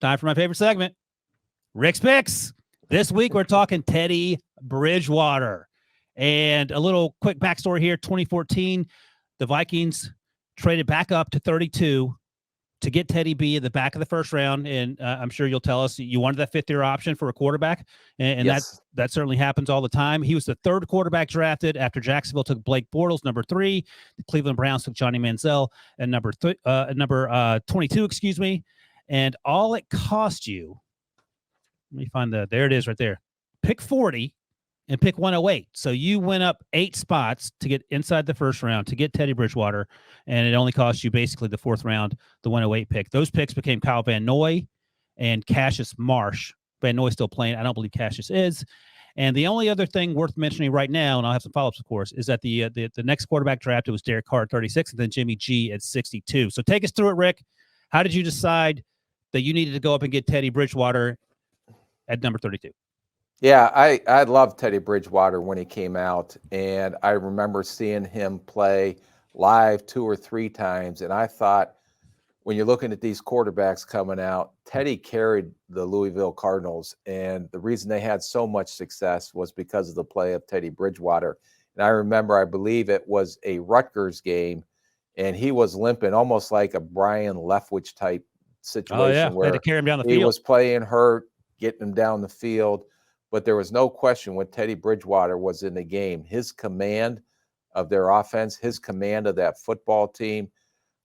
Time for my favorite segment, Rick's Picks. This week, we're talking Teddy Bridgewater. And a little quick backstory here. 2014, the Vikings traded back up to 32 to get Teddy B in the back of the first round. And I'm sure you'll tell us you wanted that fifth-year option for a quarterback. And Yes. that certainly happens all the time. He was the third quarterback drafted after Jacksonville took Blake Bortles, number 3. The Cleveland Browns took Johnny Manziel at number 22, excuse me. And all it cost you, let me find there it is right there. Pick 40 and pick 108. So you went up 8 spots to get inside the first round to get Teddy Bridgewater, and it only cost you basically the 4th round, the 108 pick. Those picks became Kyle Van Noy and Cassius Marsh. Van Noy's still playing. I don't believe Cassius is. And the only other thing worth mentioning right now, and I'll have some follow-ups, of course, is that the next quarterback drafted was Derek Carr at 36, and then Jimmy G at 62. So take us through it, Rick. How did you decide that you needed to go up and get Teddy Bridgewater at number 32? Yeah, I loved Teddy Bridgewater when he came out, and I remember seeing him play live 2 or 3 times, and I thought, when you're looking at these quarterbacks coming out, Teddy carried the Louisville Cardinals, and the reason they had so much success was because of the play of Teddy Bridgewater. And I remember, I believe it was a Rutgers game, and he was limping almost like a Brian Leftwich type situation They had to carry him down the he field. was playing hurt, getting him down the field. But there was no question when Teddy Bridgewater was in the game, his command of their offense, his command of that football team,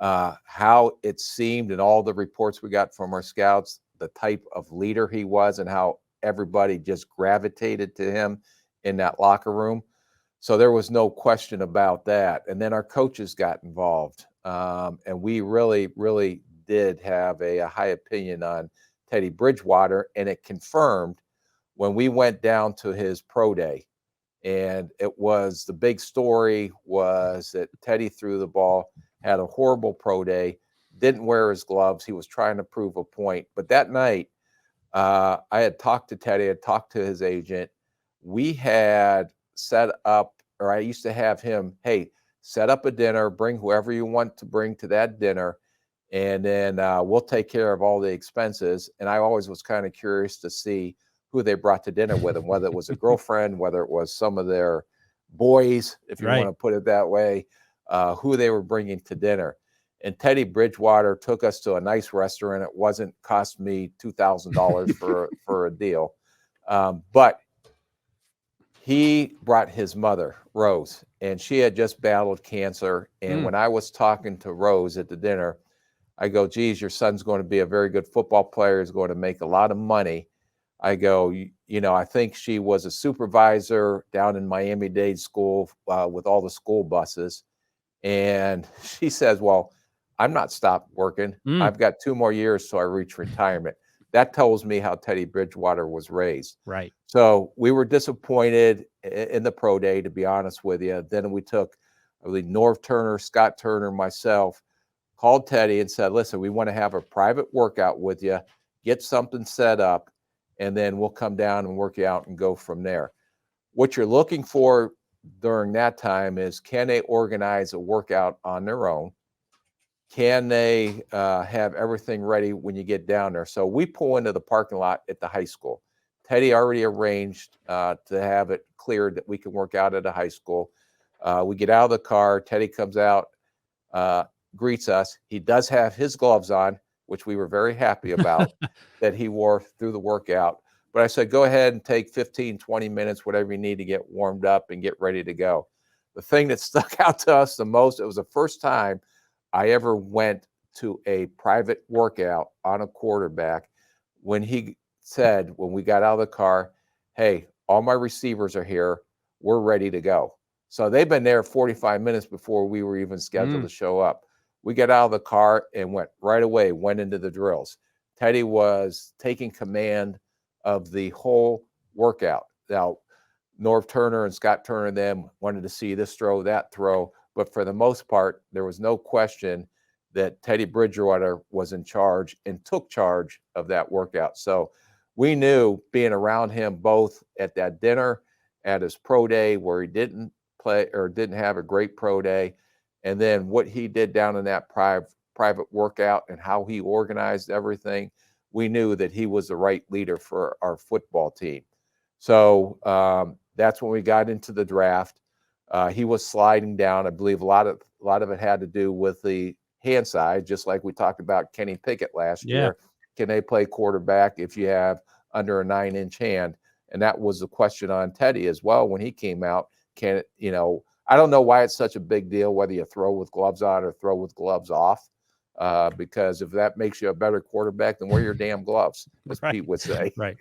how it seemed in all the reports we got from our scouts, the type of leader he was and how everybody just gravitated to him in that locker room. So there was no question about that. And then our coaches got involved. And we really, really did have a high opinion on Teddy Bridgewater, and it confirmed when we went down to his pro day. And it was, the big story was that Teddy threw the ball, had a horrible pro day, didn't wear his gloves. He was trying to prove a point. But that night, I had talked to Teddy, I had talked to his agent. We had set up, or I used to have him, hey, set up a dinner, bring whoever you want to bring to that dinner, and then we'll take care of all the expenses. And I always was kind of curious to see who they brought to dinner with them, whether it was a girlfriend, whether it was some of their boys, if you want to put it that way, who they were bringing to dinner. And Teddy Bridgewater took us to a nice restaurant. It wasn't cost me $2,000 for a deal. But he brought his mother, Rose, and she had just battled cancer. And when I was talking to Rose at the dinner, I go, geez, your son's going to be a very good football player. He's going to make a lot of money. I go, I think she was a supervisor down in Miami-Dade school with all the school buses. And she says, well, I'm not stopped working. I've got 2 more years till I reach retirement. That tells me how Teddy Bridgewater was raised. Right. So we were disappointed in the pro day, to be honest with you. Then we took, I believe, Norv Turner, Scott Turner, myself, called Teddy and said, listen, we want to have a private workout with you, get something set up, and then we'll come down and work you out and go from there. What you're looking for during that time is, can they organize a workout on their own? Can they have everything ready when you get down there? So we pull into the parking lot at the high school. Teddy already arranged to have it cleared that we can work out at a high school. We get out of the car. Teddy comes out, greets us. He does have his gloves on, which we were very happy about that he wore through the workout. But I said, go ahead and take 15, 20 minutes, whatever you need to get warmed up and get ready to go. The thing that stuck out to us the most, it was the first time I ever went to a private workout on a quarterback, when he said, when we got out of the car, hey, all my receivers are here. We're ready to go. So they've been there 45 minutes before we were even scheduled to show up. We got out of the car and went into the drills. Teddy was taking command of the whole workout. Now, Norv Turner and Scott Turner and them wanted to see this throw, that throw, but for the most part, there was no question that Teddy Bridgewater was in charge and took charge of that workout. So we knew, being around him both at that dinner, at his pro day where he didn't play or didn't have a great pro day, and then what he did down in that private workout and how he organized everything, we knew that he was the right leader for our football team. So that's when we got into the draft. He was sliding down. I believe a lot of it had to do with the hand size, just like we talked about Kenny Pickett last year. Can they play quarterback if you have under a 9-inch hand? And that was the question on Teddy as well when he came out. Can it, I don't know why it's such a big deal whether you throw with gloves on or throw with gloves off, because if that makes you a better quarterback, then wear your damn gloves, as Pete would say. Right.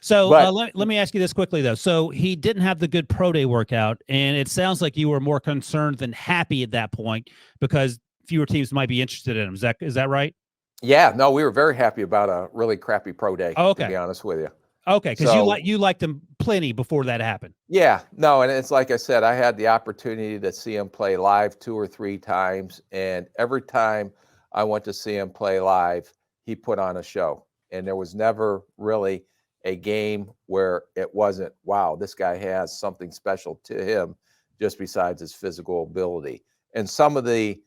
So But let me ask you this quickly, though. So he didn't have the good pro day workout, and it sounds like you were more concerned than happy at that point because fewer teams might be interested in him. Is that right? Yeah, no, we were very happy about a really crappy pro day, to be honest with you. Okay, because you liked him plenty before that happened. Yeah, no, and it's like I said, I had the opportunity to see him play live 2 or 3 times, and every time I went to see him play live, he put on a show. And there was never really a game where it wasn't, wow, this guy has something special to him just besides his physical ability. And some of the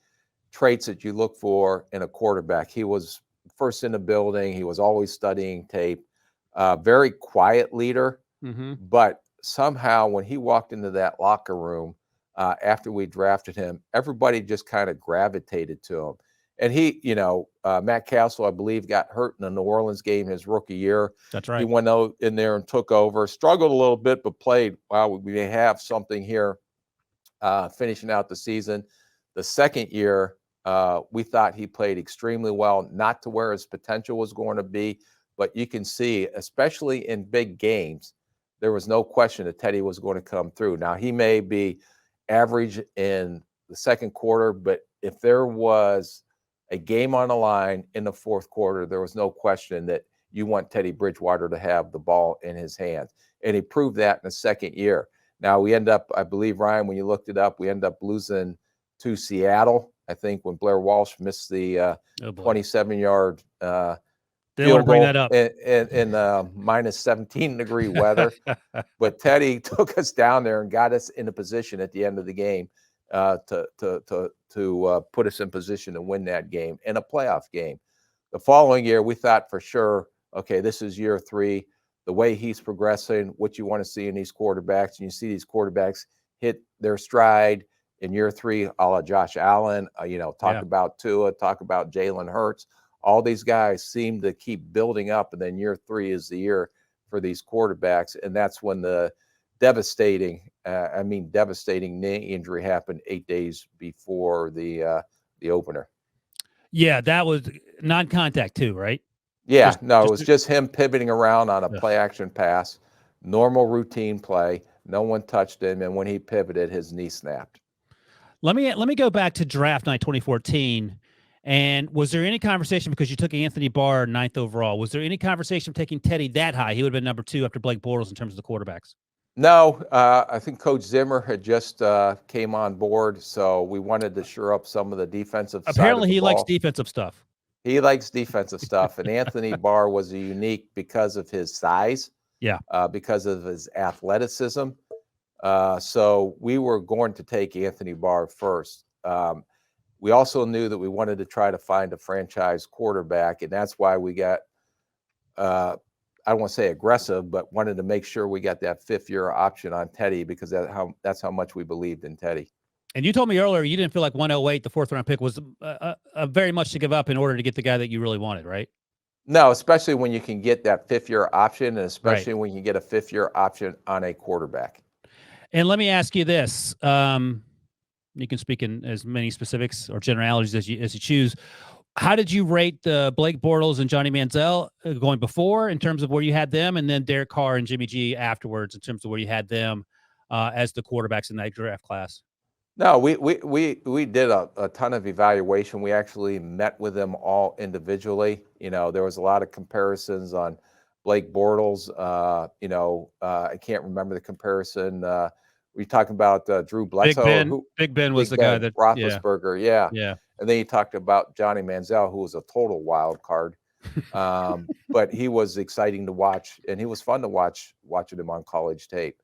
traits that you look for in a quarterback, he was first in the building, he was always studying tape, very quiet leader, but somehow when he walked into that locker room after we drafted him, everybody just kind of gravitated to him. And he, Matt Castle, I believe, got hurt in the New Orleans game his rookie year. That's right. He went out in there and took over, struggled a little bit, but played. Wow, we may have something here finishing out the season. The second year, we thought he played extremely well, not to where his potential was going to be, but you can see, especially in big games, there was no question that Teddy was going to come through. Now, he may be average in the second quarter, but if there was a game on the line in the fourth quarter, there was no question that you want Teddy Bridgewater to have the ball in his hands. And he proved that in the second year. Now, we end up, I believe, Ryan, when you looked it up, we end up losing to Seattle, I think, when Blair Walsh missed the 27-yard Didn't want to bring that up in minus 17-degree weather. But Teddy took us down there and got us in a position at the end of the game to put us in position to win that game and a playoff game. The following year, we thought for sure, okay, this is year 3. The way he's progressing, what you want to see in these quarterbacks, and you see these quarterbacks hit their stride in year 3, a la Josh Allen, talk about Tua, talk about Jalen Hurts. All these guys seem to keep building up, and then year 3 is the year for these quarterbacks, and that's when the devastating knee injury happened 8 days before the opener. Yeah, that was non-contact too, right? Yeah, it was just him pivoting around on a play-action pass, normal routine play. No one touched him, and when he pivoted, his knee snapped. Let me go back to draft night 2014. And was there any conversation, because you took Anthony Barr 9th overall, was there any conversation of taking Teddy that high? He would have been number 2 after Blake Bortles in terms of the quarterbacks. No, I think Coach Zimmer had just came on board, so we wanted to shore up some of the defensive side Apparently, of the he ball. Likes defensive stuff. He likes defensive stuff, and Anthony Barr was a unique because of his size, because of his athleticism. So we were going to take Anthony Barr first. We also knew that we wanted to try to find a franchise quarterback, and that's why we got, I don't want to say aggressive, but wanted to make sure we got that 5th-year option on Teddy, because that's how much we believed in Teddy. And you told me earlier you didn't feel like 108, the 4th-round pick, was very much to give up in order to get the guy that you really wanted, right? No, especially when you can get that 5th-year option, and especially when you get a 5th-year option on a quarterback. And let me ask you this. You can speak in as many specifics or generalities as you choose. How did you rate Blake Bortles and Johnny Manziel going before in terms of where you had them, and then Derek Carr and Jimmy G afterwards in terms of where you had them as the quarterbacks in that draft class? No, we did a ton of evaluation. We actually met with them all individually. There was a lot of comparisons on Blake Bortles. I can't remember the comparison. We talked about Drew Bledsoe. Big Ben was the guy that Roethlisberger. Yeah. And then you talked about Johnny Manziel, who was a total wild card. But he was exciting to watch, and he was fun to watch, watching him on college tape.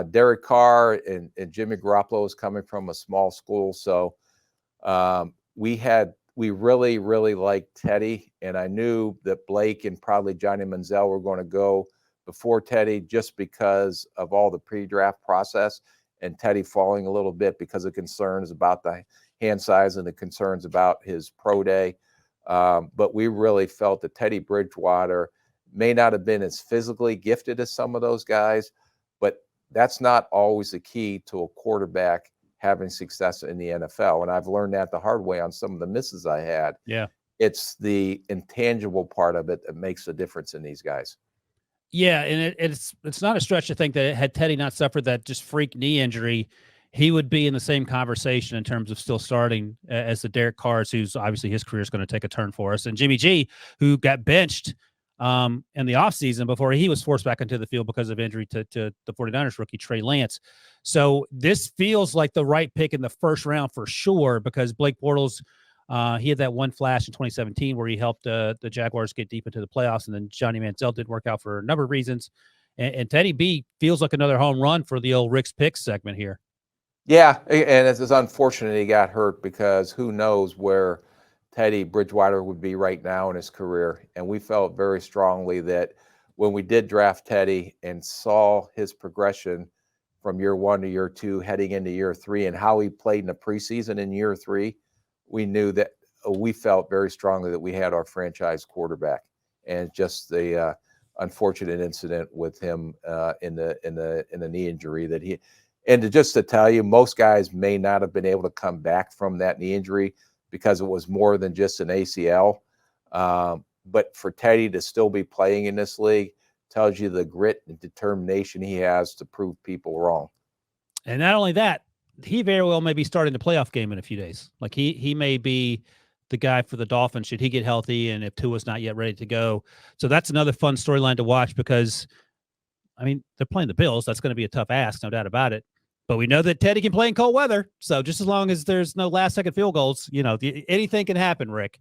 Derek Carr and Jimmy Garoppolo is coming from a small school, so we we really, really liked Teddy, and I knew that Blake and probably Johnny Manziel were going to go before Teddy just because of all the pre-draft process, and Teddy falling a little bit because of concerns about the hand size and the concerns about his pro day. But we really felt that Teddy Bridgewater may not have been as physically gifted as some of those guys, but that's not always the key to a quarterback having success in the NFL. And I've learned that the hard way on some of the misses I had. Yeah. It's the intangible part of it that makes the difference in these guys. Yeah, and it's not a stretch to think that had Teddy not suffered that just freak knee injury, he would be in the same conversation in terms of still starting as the Derek Carrs, who's obviously his career is going to take a turn for us, and Jimmy G, who got benched in the offseason before he was forced back into the field because of injury to the 49ers rookie Trey Lance. So this feels like the right pick in the first round for sure, because Blake Bortles, he had that one flash in 2017 where he helped the Jaguars get deep into the playoffs, and then Johnny Manziel didn't work out for a number of reasons. And Teddy B feels like another home run for the old Rick's Picks segment here. Yeah, and it's unfortunate he got hurt, because who knows where Teddy Bridgewater would be right now in his career. And we felt very strongly that when we did draft Teddy and saw his progression from year 1 to year 2, heading into year 3, and how he played in the preseason in year 3, we knew that we felt very strongly that we had our franchise quarterback. And just the unfortunate incident with him in the knee injury that he. And to tell you, most guys may not have been able to come back from that knee injury because it was more than just an ACL. But for Teddy to still be playing in this league tells you the grit and determination he has to prove people wrong. And not only that, he very well may be starting the playoff game in a few days. Like he may be the guy for the Dolphins should he get healthy, and if Tua's not yet ready to go. So that's another fun storyline to watch, because I mean, they're playing the Bills. That's going to be a tough ask, no doubt about it. But we know that Teddy can play in cold weather. So just as long as there's no last-second field goals, anything can happen, Rick.